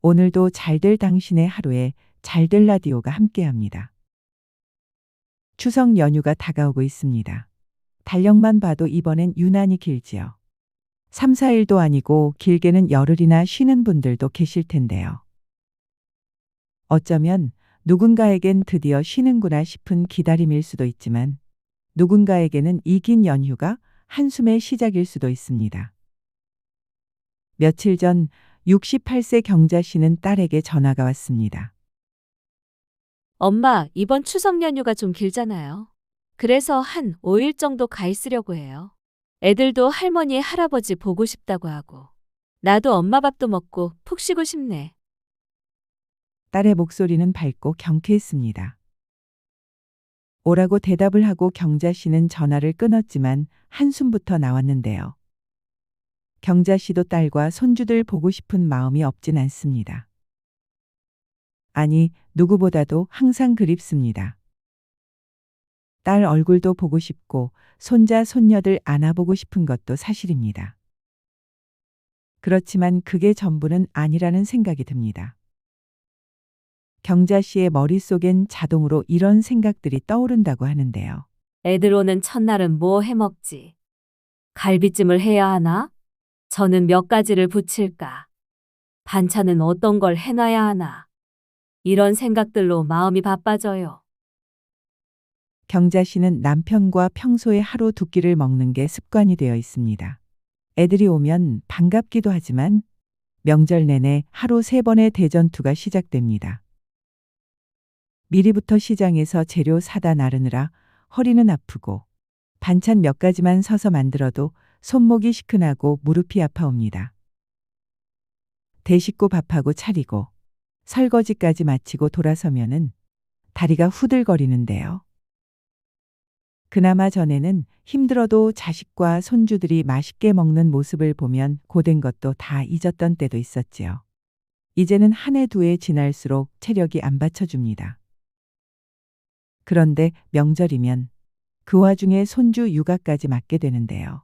오늘도 잘될 당신의 하루에 잘될 라디오가 함께합니다. 추석 연휴가 다가오고 있습니다. 달력만 봐도 이번엔 유난히 길지요. 3, 4일도 아니고 길게는 열흘이나 쉬는 분들도 계실 텐데요. 어쩌면 누군가에겐 드디어 쉬는구나 싶은 기다림일 수도 있지만 누군가에게는 이 긴 연휴가 한숨의 시작일 수도 있습니다. 며칠 전 68세 경자 씨는 딸에게 전화가 왔습니다. 엄마, 이번 추석 연휴가 좀 길잖아요. 그래서 한 5일 정도 가 있으려고 해요. 애들도 할머니, 할아버지 보고 싶다고 하고. 나도 엄마 밥도 먹고 푹 쉬고 싶네. 딸의 목소리는 밝고 경쾌했습니다. 오라고 대답을 하고 경자 씨는 전화를 끊었지만 한숨부터 나왔는데요. 경자 씨도 딸과 손주들 보고 싶은 마음이 없진 않습니다. 아니, 누구보다도 항상 그립습니다. 딸 얼굴도 보고 싶고 손자, 손녀들 안아보고 싶은 것도 사실입니다. 그렇지만 그게 전부는 아니라는 생각이 듭니다. 경자 씨의 머릿속엔 자동으로 이런 생각들이 떠오른다고 하는데요. 애들 오는 첫날은 뭐 해먹지? 갈비찜을 해야 하나? 저는 몇 가지를 부칠까? 반찬은 어떤 걸 해놔야 하나? 이런 생각들로 마음이 바빠져요. 경자 씨는 남편과 평소에 하루 두 끼를 먹는 게 습관이 되어 있습니다. 애들이 오면 반갑기도 하지만 명절 내내 하루 3번의 대전투가 시작됩니다. 미리부터 시장에서 재료 사다 나르느라 허리는 아프고 반찬 몇 가지만 서서 만들어도 손목이 시큰하고 무릎이 아파옵니다. 대식구 밥하고 차리고 설거지까지 마치고 돌아서면은 다리가 후들거리는데요. 그나마 전에는 힘들어도 자식과 손주들이 맛있게 먹는 모습을 보면 고된 것도 다 잊었던 때도 있었지요. 이제는 한 해 두 해 지날수록 체력이 안 받쳐줍니다. 그런데 명절이면 그 와중에 손주 육아까지 맡게 되는데요.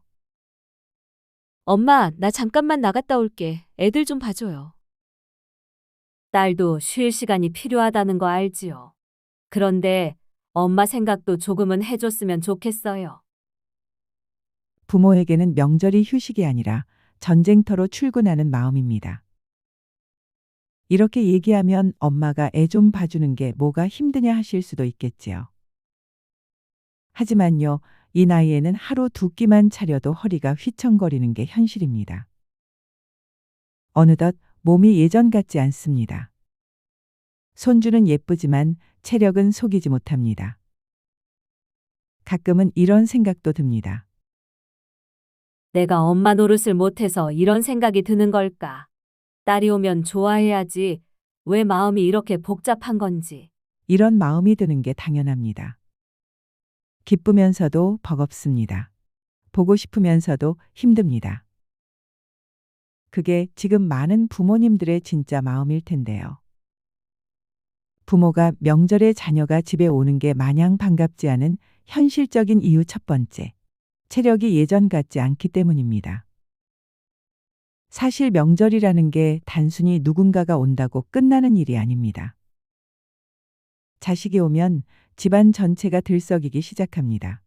엄마, 나 잠깐만 나갔다 올게. 애들 좀 봐줘요. 딸도 쉴 시간이 필요하다는 거 알지요. 그런데 엄마 생각도 조금은 해줬으면 좋겠어요. 부모에게는 명절이 휴식이 아니라 전쟁터로 출근하는 마음입니다. 이렇게 얘기하면 엄마가 애 좀 봐주는 게 뭐가 힘드냐 하실 수도 있겠지요. 하지만요, 이 나이에는 하루 두 끼만 차려도 허리가 휘청거리는 게 현실입니다. 어느덧 몸이 예전 같지 않습니다. 손주는 예쁘지만 체력은 속이지 못합니다. 가끔은 이런 생각도 듭니다. 내가 엄마 노릇을 못해서 이런 생각이 드는 걸까? 딸이 오면 좋아해야지. 왜 마음이 이렇게 복잡한 건지. 이런 마음이 드는 게 당연합니다. 기쁘면서도 버겁습니다. 보고 싶으면서도 힘듭니다. 그게 지금 많은 부모님들의 진짜 마음일 텐데요. 부모가 명절에 자녀가 집에 오는 게 마냥 반갑지 않은 현실적인 이유 첫 번째, 체력이 예전 같지 않기 때문입니다. 사실 명절이라는 게 단순히 누군가가 온다고 끝나는 일이 아닙니다. 자식이 오면 집안 전체가 들썩이기 시작합니다.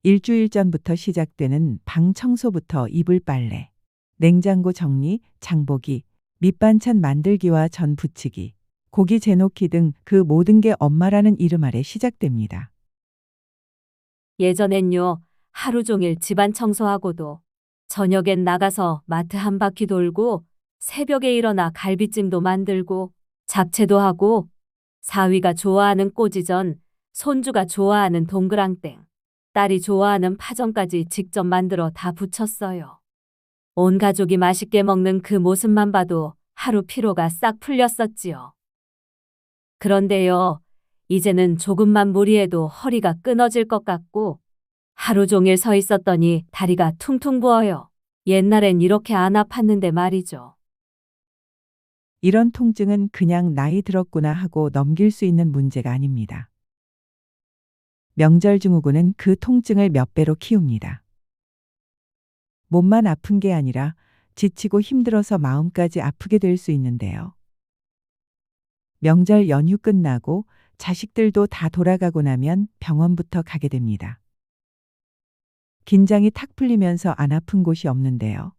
일주일 전부터 시작되는 방 청소부터 이불 빨래, 냉장고 정리, 장보기, 밑반찬 만들기와 전 부치기, 고기 재놓기 등 그 모든 게 엄마라는 이름 아래 시작됩니다. 예전엔요, 하루 종일 집안 청소하고도 저녁엔 나가서 마트 한 바퀴 돌고 새벽에 일어나 갈비찜도 만들고 잡채도 하고 사위가 좋아하는 꼬지전, 손주가 좋아하는 동그랑땡, 딸이 좋아하는 파전까지 직접 만들어 다 부쳤어요. 온 가족이 맛있게 먹는 그 모습만 봐도 하루 피로가 싹 풀렸었지요. 그런데요, 이제는 조금만 무리해도 허리가 끊어질 것 같고 하루 종일 서 있었더니 다리가 퉁퉁 부어요. 옛날엔 이렇게 안 아팠는데 말이죠. 이런 통증은 그냥 나이 들었구나 하고 넘길 수 있는 문제가 아닙니다. 명절 증후군은 그 통증을 몇 배로 키웁니다. 몸만 아픈 게 아니라 지치고 힘들어서 마음까지 아프게 될 수 있는데요. 명절 연휴 끝나고 자식들도 다 돌아가고 나면 병원부터 가게 됩니다. 긴장이 탁 풀리면서 안 아픈 곳이 없는데요.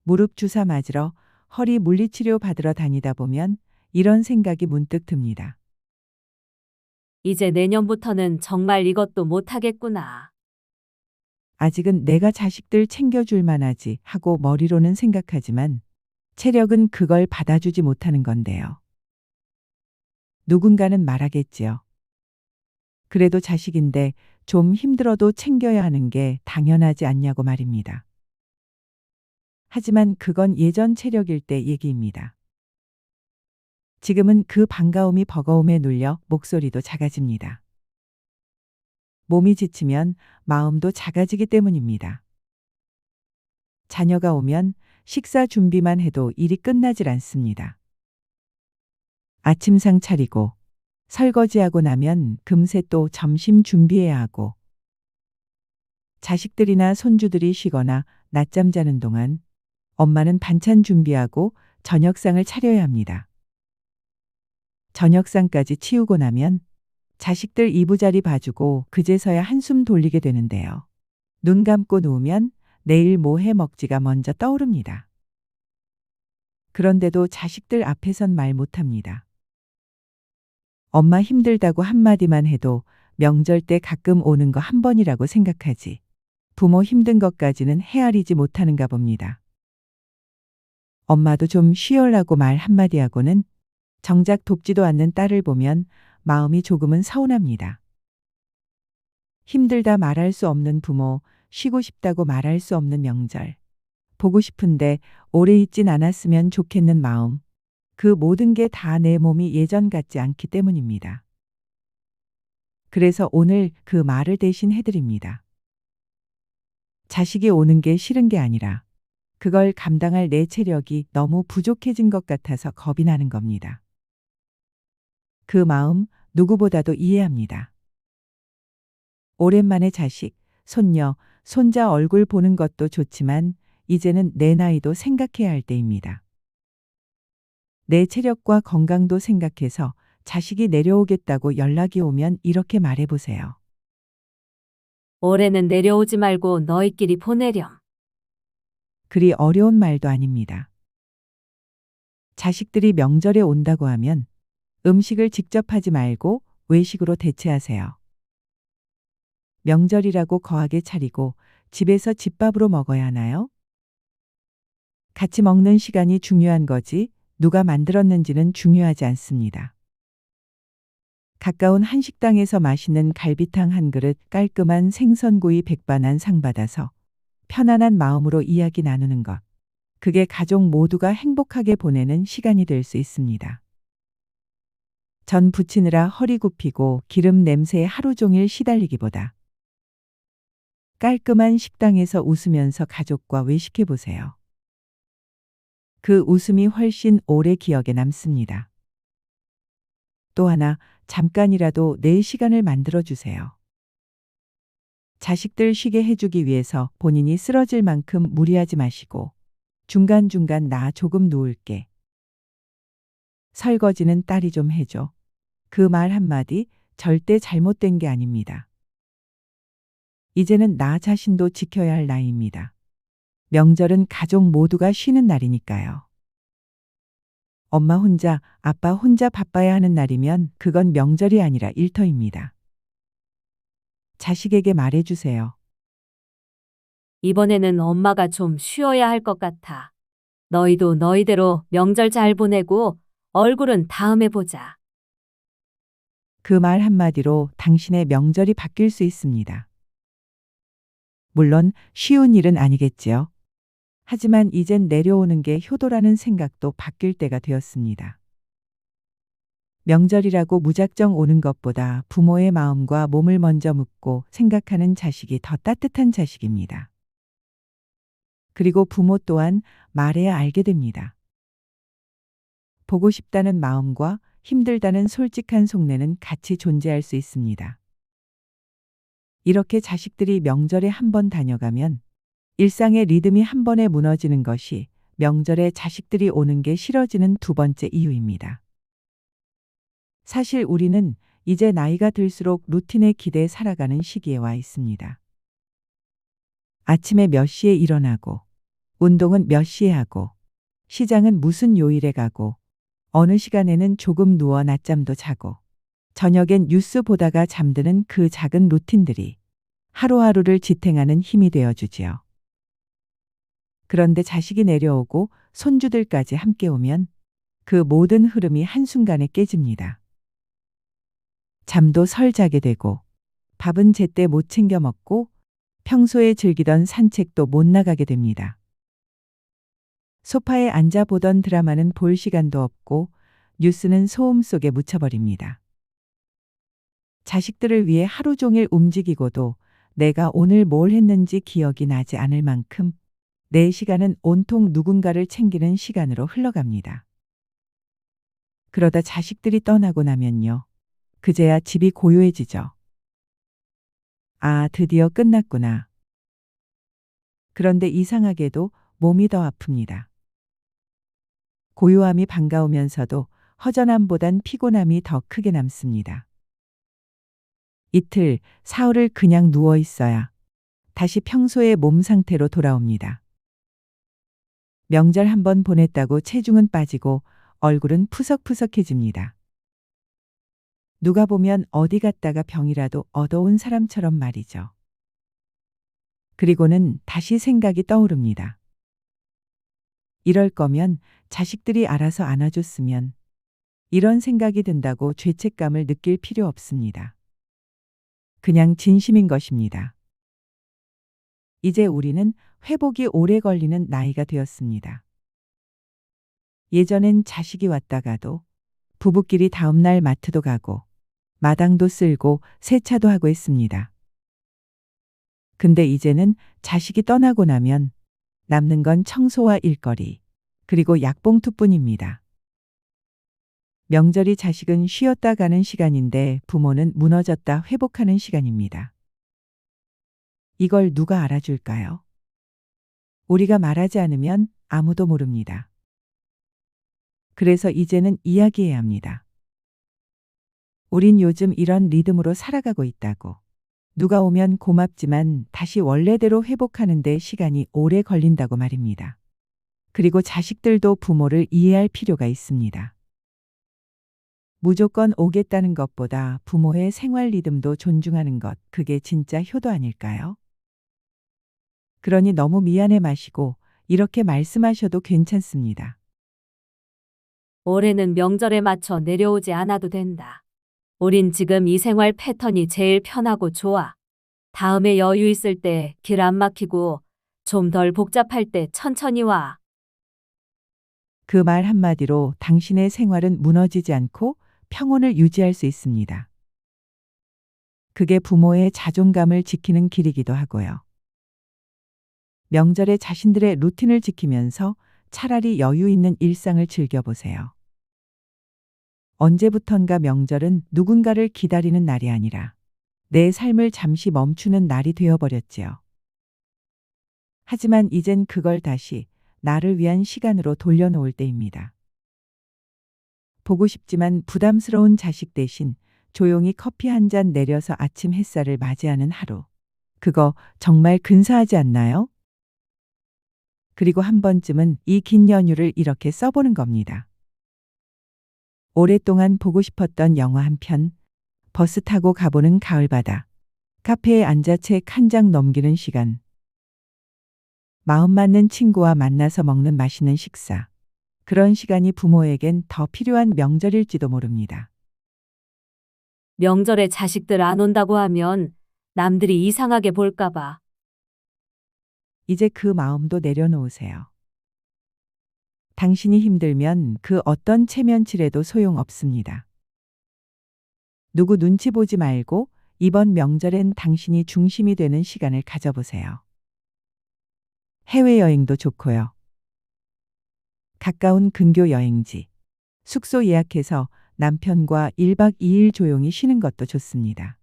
무릎 주사 맞으러 허리 물리치료 받으러 다니다 보면 이런 생각이 문득 듭니다. 이제 내년부터는 정말 이것도 못하겠구나. 아직은 내가 자식들 챙겨줄 만하지 하고 머리로는 생각하지만 체력은 그걸 받아주지 못하는 건데요. 누군가는 말하겠지요. 그래도 자식인데 좀 힘들어도 챙겨야 하는 게 당연하지 않냐고 말입니다. 하지만 그건 예전 체력일 때 얘기입니다. 지금은 그 반가움이 버거움에 눌려 목소리도 작아집니다. 몸이 지치면 마음도 작아지기 때문입니다. 자녀가 오면 식사 준비만 해도 일이 끝나질 않습니다. 아침상 차리고 설거지하고 나면 금세 또 점심 준비해야 하고 자식들이나 손주들이 쉬거나 낮잠 자는 동안 엄마는 반찬 준비하고 저녁상을 차려야 합니다. 저녁상까지 치우고 나면 자식들 이부자리 봐주고 그제서야 한숨 돌리게 되는데요. 눈 감고 누우면 내일 뭐 해 먹지가 먼저 떠오릅니다. 그런데도 자식들 앞에선 말 못합니다. 엄마 힘들다고 한마디만 해도 명절 때 가끔 오는 거 한 번이라고 생각하지. 부모 힘든 것까지는 헤아리지 못하는가 봅니다. 엄마도 좀 쉬어라고 말 한마디 하고는 정작 돕지도 않는 딸을 보면 마음이 조금은 서운합니다. 힘들다 말할 수 없는 부모, 쉬고 싶다고 말할 수 없는 명절. 보고 싶은데 오래 있진 않았으면 좋겠는 마음. 그 모든 게 다 내 몸이 예전 같지 않기 때문입니다. 그래서 오늘 그 말을 대신 해드립니다. 자식이 오는 게 싫은 게 아니라 그걸 감당할 내 체력이 너무 부족해진 것 같아서 겁이 나는 겁니다. 그 마음 누구보다도 이해합니다. 오랜만에 자식, 손녀, 손자 얼굴 보는 것도 좋지만 이제는 내 나이도 생각해야 할 때입니다. 내 체력과 건강도 생각해서 자식이 내려오겠다고 연락이 오면 이렇게 말해보세요. 올해는 내려오지 말고 너희끼리 보내렴. 그리 어려운 말도 아닙니다. 자식들이 명절에 온다고 하면 음식을 직접 하지 말고 외식으로 대체하세요. 명절이라고 거하게 차리고 집에서 집밥으로 먹어야 하나요? 같이 먹는 시간이 중요한 거지 누가 만들었는지는 중요하지 않습니다. 가까운 한식당에서 맛있는 갈비탕 한 그릇, 깔끔한 생선구이 백반 상 받아서 편안한 마음으로 이야기 나누는 것. 그게 가족 모두가 행복하게 보내는 시간이 될 수 있습니다. 전 부치느라 허리 굽히고 기름 냄새에 하루 종일 시달리기보다 깔끔한 식당에서 웃으면서 가족과 외식해 보세요. 그 웃음이 훨씬 오래 기억에 남습니다. 또 하나, 잠깐이라도 내 시간을 만들어 주세요. 자식들 쉬게 해주기 위해서 본인이 쓰러질 만큼 무리하지 마시고 중간중간 나 조금 누울게. 설거지는 딸이 좀 해줘. 그 말 한마디 절대 잘못된 게 아닙니다. 이제는 나 자신도 지켜야 할 나이입니다. 명절은 가족 모두가 쉬는 날이니까요. 엄마 혼자, 아빠 혼자 바빠야 하는 날이면 그건 명절이 아니라 일터입니다. 자식에게 말해주세요. 이번에는 엄마가 좀 쉬어야 할 것 같아. 너희도 너희대로 명절 잘 보내고 얼굴은 다음에 보자. 그 말 한마디로 당신의 명절이 바뀔 수 있습니다. 물론 쉬운 일은 아니겠지요. 하지만 이젠 내려오는 게 효도라는 생각도 바뀔 때가 되었습니다. 명절이라고 무작정 오는 것보다 부모의 마음과 몸을 먼저 묻고 생각하는 자식이 더 따뜻한 자식입니다. 그리고 부모 또한 말해야 알게 됩니다. 보고 싶다는 마음과 힘들다는 솔직한 속내는 같이 존재할 수 있습니다. 이렇게 자식들이 명절에 한 번 다녀가면 일상의 리듬이 한 번에 무너지는 것이 명절에 자식들이 오는 게 싫어지는 두 번째 이유입니다. 사실 우리는 이제 나이가 들수록 루틴에 기대해 살아가는 시기에 와 있습니다. 아침에 몇 시에 일어나고, 운동은 몇 시에 하고, 시장은 무슨 요일에 가고, 어느 시간에는 조금 누워 낮잠도 자고, 저녁엔 뉴스 보다가 잠드는 그 작은 루틴들이 하루하루를 지탱하는 힘이 되어주지요. 그런데 자식이 내려오고 손주들까지 함께 오면 그 모든 흐름이 한순간에 깨집니다. 잠도 설 자게 되고, 밥은 제때 못 챙겨 먹고, 평소에 즐기던 산책도 못 나가게 됩니다. 소파에 앉아 보던 드라마는 볼 시간도 없고, 뉴스는 소음 속에 묻혀버립니다. 자식들을 위해 하루 종일 움직이고도 내가 오늘 뭘 했는지 기억이 나지 않을 만큼 내 시간은 온통 누군가를 챙기는 시간으로 흘러갑니다. 그러다 자식들이 떠나고 나면요. 그제야 집이 고요해지죠. 아, 드디어 끝났구나. 그런데 이상하게도 몸이 더 아픕니다. 고요함이 반가우면서도 허전함보단 피곤함이 더 크게 남습니다. 이틀, 사흘을 그냥 누워 있어야 다시 평소의 몸 상태로 돌아옵니다. 명절 한번 보냈다고 체중은 빠지고 얼굴은 푸석푸석해집니다. 누가 보면 어디 갔다가 병이라도 얻어온 사람처럼 말이죠. 그리고는 다시 생각이 떠오릅니다. 이럴 거면 자식들이 알아서 안아줬으면, 이런 생각이 든다고 죄책감을 느낄 필요 없습니다. 그냥 진심인 것입니다. 이제 우리는 회복이 오래 걸리는 나이가 되었습니다. 예전엔 자식이 왔다가도 부부끼리 다음날 마트도 가고 마당도 쓸고 세차도 하고 했습니다. 근데 이제는 자식이 떠나고 나면 남는 건 청소와 일거리, 그리고 약봉투뿐입니다. 명절이 자식은 쉬었다 가는 시간인데 부모는 무너졌다 회복하는 시간입니다. 이걸 누가 알아줄까요? 우리가 말하지 않으면 아무도 모릅니다. 그래서 이제는 이야기해야 합니다. 우린 요즘 이런 리듬으로 살아가고 있다고. 누가 오면 고맙지만 다시 원래대로 회복하는데 시간이 오래 걸린다고 말입니다. 그리고 자식들도 부모를 이해할 필요가 있습니다. 무조건 오겠다는 것보다 부모의 생활 리듬도 존중하는 것, 그게 진짜 효도 아닐까요? 그러니 너무 미안해 마시고 이렇게 말씀하셔도 괜찮습니다. 올해는 명절에 맞춰 내려오지 않아도 된다. 우린 지금 이 생활 패턴이 제일 편하고 좋아. 다음에 여유 있을 때 길 안 막히고 좀 덜 복잡할 때 천천히 와. 그 말 한마디로 당신의 생활은 무너지지 않고 평온을 유지할 수 있습니다. 그게 부모의 자존감을 지키는 길이기도 하고요. 명절에 자신들의 루틴을 지키면서 차라리 여유 있는 일상을 즐겨보세요. 언제부턴가 명절은 누군가를 기다리는 날이 아니라 내 삶을 잠시 멈추는 날이 되어버렸지요. 하지만 이젠 그걸 다시 나를 위한 시간으로 돌려놓을 때입니다. 보고 싶지만 부담스러운 자식 대신 조용히 커피 한 잔 내려서 아침 햇살을 맞이하는 하루. 그거 정말 근사하지 않나요? 그리고 한 번쯤은 이 긴 연휴를 이렇게 써보는 겁니다. 오랫동안 보고 싶었던 영화 한 편, 버스 타고 가보는 가을바다, 카페에 앉아 책 한 장 넘기는 시간, 마음 맞는 친구와 만나서 먹는 맛있는 식사. 그런 시간이 부모에겐 더 필요한 명절일지도 모릅니다. 명절에 자식들 안 온다고 하면 남들이 이상하게 볼까봐. 이제 그 마음도 내려놓으세요. 당신이 힘들면 그 어떤 체면치레도 소용없습니다. 누구 눈치 보지 말고 이번 명절엔 당신이 중심이 되는 시간을 가져보세요. 해외여행도 좋고요. 가까운 근교 여행지, 숙소 예약해서 남편과 1박 2일 조용히 쉬는 것도 좋습니다.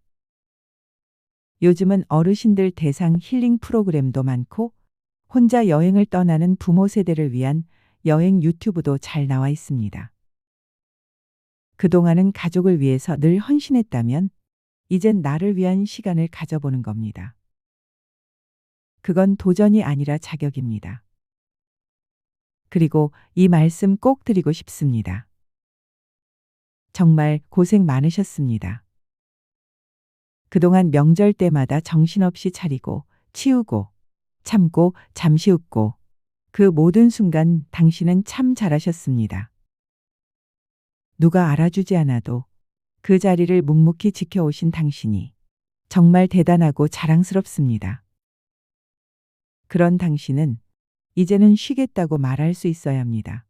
요즘은 어르신들 대상 힐링 프로그램도 많고 혼자 여행을 떠나는 부모 세대를 위한 여행 유튜브도 잘 나와 있습니다. 그동안은 가족을 위해서 늘 헌신했다면 이젠 나를 위한 시간을 가져보는 겁니다. 그건 도전이 아니라 자격입니다. 그리고 이 말씀 꼭 드리고 싶습니다. 정말 고생 많으셨습니다. 그동안 명절 때마다 정신없이 차리고 치우고 참고 잠시 웃고 그 모든 순간 당신은 참 잘하셨습니다. 누가 알아주지 않아도 그 자리를 묵묵히 지켜오신 당신이 정말 대단하고 자랑스럽습니다. 그런 당신은 이제는 쉬겠다고 말할 수 있어야 합니다.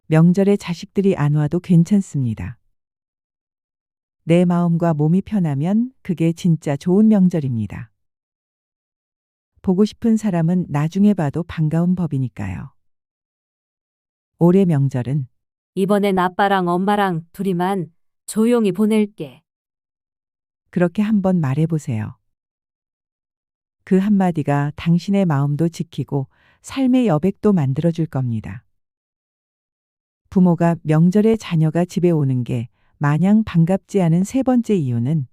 명절에 자식들이 안 와도 괜찮습니다. 내 마음과 몸이 편하면 그게 진짜 좋은 명절입니다. 보고 싶은 사람은 나중에 봐도 반가운 법이니까요. 올해 명절은 이번엔 아빠랑 엄마랑 둘이만 조용히 보낼게. 그렇게 한번 말해보세요. 그 한마디가 당신의 마음도 지키고 삶의 여백도 만들어줄 겁니다. 부모가 명절에 자녀가 집에 오는 게 마냥 반갑지 않은 세 번째 이유는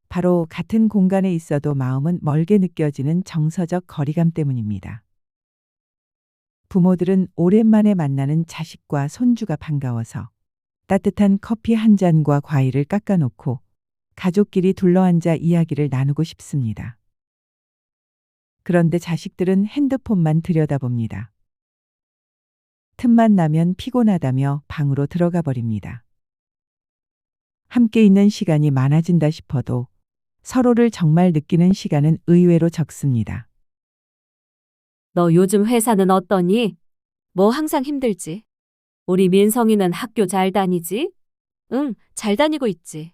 바로 같은 공간에 있어도 마음은 멀게 느껴지는 정서적 거리감 때문입니다. 부모들은 오랜만에 만나는 자식과 손주가 반가워서 따뜻한 커피 한 잔과 과일을 깎아놓고 가족끼리 둘러앉아 이야기를 나누고 싶습니다. 그런데 자식들은 핸드폰만 들여다봅니다. 틈만 나면 피곤하다며 방으로 들어가 버립니다. 함께 있는 시간이 많아진다 싶어도 서로를 정말 느끼는 시간은 의외로 적습니다. 너 요즘 회사는 어떠니? 뭐 항상 힘들지? 우리 민성이는 학교 잘 다니지? 응, 잘 다니고 있지.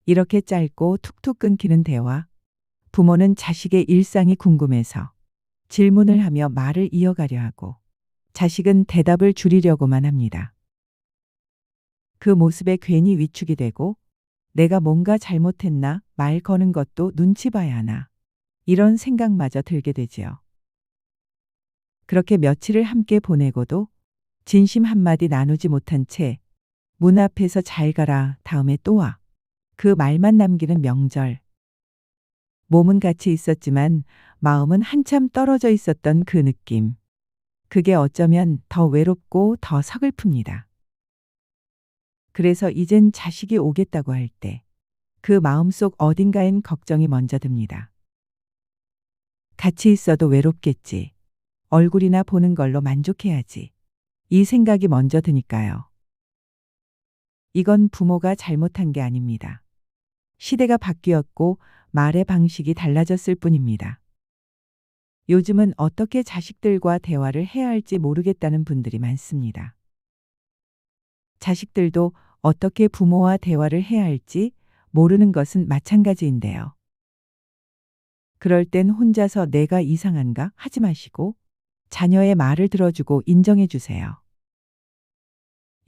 이렇게 짧고 툭툭 끊기는 대화. 부모는 자식의 일상이 궁금해서 질문을 하며 말을 이어가려 하고 자식은 대답을 줄이려고만 합니다. 그 모습에 괜히 위축이 되고 내가 뭔가 잘못했나 말 거는 것도 눈치 봐야 하나 이런 생각마저 들게 되지요. 그렇게 며칠을 함께 보내고도 진심 한마디 나누지 못한 채 문 앞에서 잘 가라 다음에 또 와. 그 말만 남기는 명절. 몸은 같이 있었지만 마음은 한참 떨어져 있었던 그 느낌. 그게 어쩌면 더 외롭고 더 서글픕니다. 그래서 이젠 자식이 오겠다고 할 때 그 마음속 어딘가엔 걱정이 먼저 듭니다. 같이 있어도 외롭겠지. 얼굴이나 보는 걸로 만족해야지. 이 생각이 먼저 드니까요. 이건 부모가 잘못한 게 아닙니다. 시대가 바뀌었고 말의 방식이 달라졌을 뿐입니다. 요즘은 어떻게 자식들과 대화를 해야 할지 모르겠다는 분들이 많습니다. 자식들도 어떻게 부모와 대화를 해야 할지 모르는 것은 마찬가지인데요. 그럴 땐 혼자서 내가 이상한가 하지 마시고 자녀의 말을 들어주고 인정해 주세요.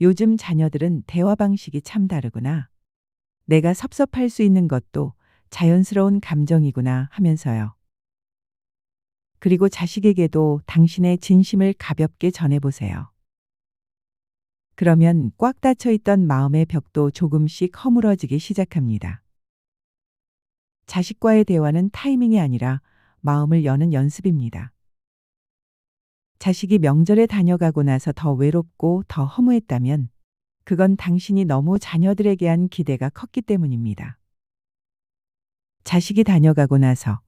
요즘 자녀들은 대화 방식이 참 다르구나. 내가 섭섭할 수 있는 것도 자연스러운 감정이구나 하면서요. 그리고 자식에게도 당신의 진심을 가볍게 전해보세요. 그러면 꽉 닫혀 있던 마음의 벽도 조금씩 허물어지기 시작합니다. 자식과의 대화는 타이밍이 아니라 마음을 여는 연습입니다. 자식이 명절에 다녀가고 나서 더 외롭고 더 허무했다면 그건 당신이 너무 자녀들에게 한 기대가 컸기 때문입니다. 자식이 다녀가고 나서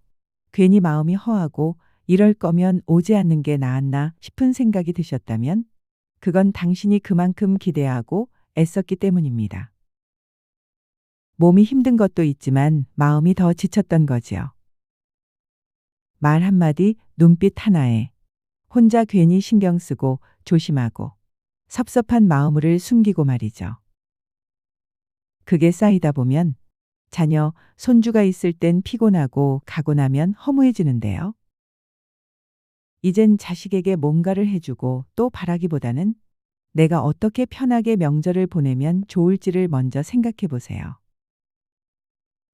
괜히 마음이 허하고 이럴 거면 오지 않는 게 나았나 싶은 생각이 드셨다면 그건 당신이 그만큼 기대하고 애썼기 때문입니다. 몸이 힘든 것도 있지만 마음이 더 지쳤던 거지요. 말 한마디, 눈빛 하나에 혼자 괜히 신경 쓰고 조심하고 섭섭한 마음을 숨기고 말이죠. 그게 쌓이다 보면 자녀, 손주가 있을 땐 피곤하고 가고 나면 허무해지는데요. 이젠 자식에게 뭔가를 해주고 또 바라기보다는 내가 어떻게 편하게 명절을 보내면 좋을지를 먼저 생각해 보세요.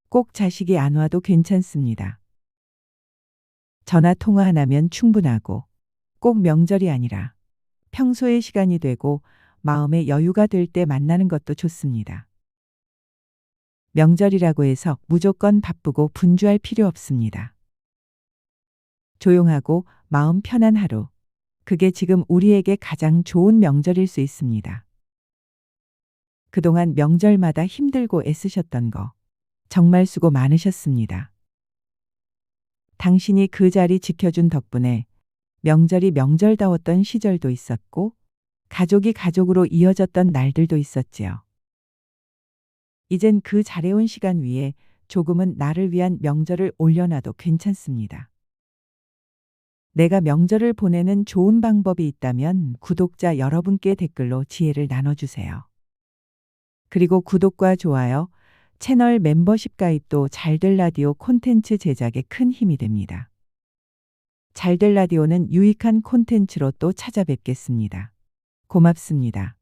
꼭 자식이 안 와도 괜찮습니다. 전화 통화 하나면 충분하고 꼭 명절이 아니라 평소의 시간이 되고 마음의 여유가 될 때 만나는 것도 좋습니다. 명절이라고 해서 무조건 바쁘고 분주할 필요 없습니다. 조용하고 마음 편한 하루. 그게 지금 우리에게 가장 좋은 명절일 수 있습니다. 그동안 명절마다 힘들고 애쓰셨던 거 정말 수고 많으셨습니다. 당신이 그 자리 지켜준 덕분에 명절이 명절다웠던 시절도 있었고 가족이 가족으로 이어졌던 날들도 있었지요. 이젠 그 잘해온 시간 위에 조금은 나를 위한 명절을 올려놔도 괜찮습니다. 내가 명절을 보내는 좋은 방법이 있다면 구독자 여러분께 댓글로 지혜를 나눠주세요. 그리고 구독과 좋아요, 채널 멤버십 가입도 잘될 라디오 콘텐츠 제작에 큰 힘이 됩니다. 잘될 라디오는 유익한 콘텐츠로 또 찾아뵙겠습니다. 고맙습니다.